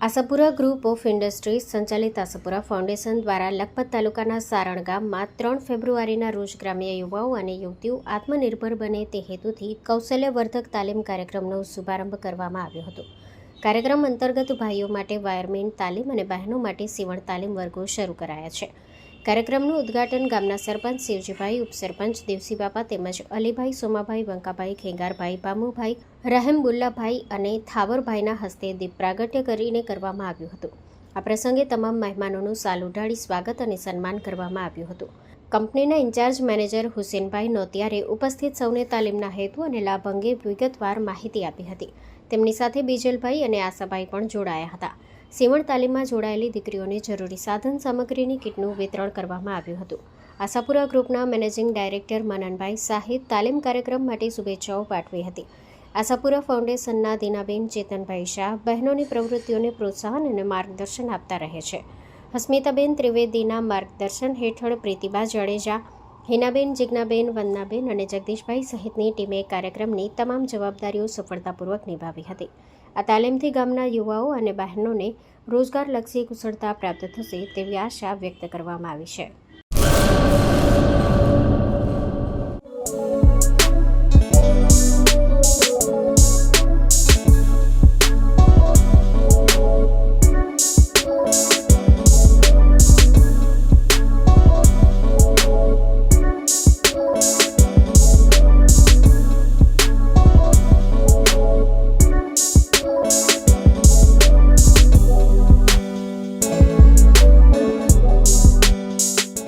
Ashapura group of industries સંચાલિત Ashapura foundation દ્વારા લખપત તાલુકાના સારણ ગામમાં 3 ફેબ્રુઆરીના રોજ ગ્રામ્ય યુવાઓ અને યુવતીઓ આત્મનિર્ભર બને તે હેતુથી કૌશલ્યવર્ધક તાલીમ કાર્યક્રમનો શુભારંભ કરવામાં આવ્યો હતો. કાર્યક્રમ અંતર્ગત ભાઈઓ માટે વાયરમેન તાલીમ અને બહેનો માટે સીવણ તાલીમ વર્ગો શરૂ કરાયા છે. કાર્યક્રમનું ઉદ્ઘાટન ગામના સરપંચ શિવજીભાઈ, ઉપસરપંચ દેવસીબાપા તેમજ અલીભાઈ, સોમાભાઈ, બંકાભાઈ, ખેંગારભાઈ, બામુભાઈ, રહેમબુલ્લાભાઈ અને થાવરભાઈના હસ્તે દીપ પ્રાગટ્ય કરીને કરવામાં આવ્યું હતું. આ પ્રસંગે તમામ મહેમાનોનું સાલ ઉઢાડી સ્વાગત અને સન્માન કરવામાં આવ્યું હતું. કંપનીના ઇન્ચાર્જ મેનેજર હુસેનભાઈ નોતિયારે ઉપસ્થિત સૌને તાલીમના હેતુ અને લાભ અંગે વિગતવાર માહિતી આપી હતી. તેમની સાથે બીજલભાઈ અને આશાભાઈ પણ જોડાયા હતા. સીવણ તાલીમમાં જોડાયેલી દીકરીઓને જરૂરી સાધન સામગ્રીની કીટનું વિતરણ કરવામાં આવ્યું હતું. આશાપુરા ગ્રુપના મેનેજિંગ ડાયરેક્ટર મનનભાઈ શાહે તાલીમ કાર્યક્રમ માટે શુભેચ્છાઓ પાઠવી હતી. આશાપુરા ફાઉન્ડેશનના દીનાબેન, ચેતનભાઈ શાહ બહેનોની પ્રવૃત્તિઓને પ્રોત્સાહન અને માર્ગદર્શન આપતા રહે છે. હસ્મિતાબેન ત્રિવેદીના માર્ગદર્શન હેઠળ પ્રીતિબા જાડેજા, હિનાબેન, જિજ્ઞાબેન, વંદનાબેન અને જગદીશભાઈ સહિતની ટીમે કાર્યક્રમની તમામ જવાબદારીઓ સફળતાપૂર્વક નિભાવી હતી. આ તાલીમથી ગામના યુવાઓ અને બહેનોને રોજગારલક્ષી કુશળતા પ્રાપ્ત થશે તેવી આશા વ્યક્ત કરવામાં આવી છે.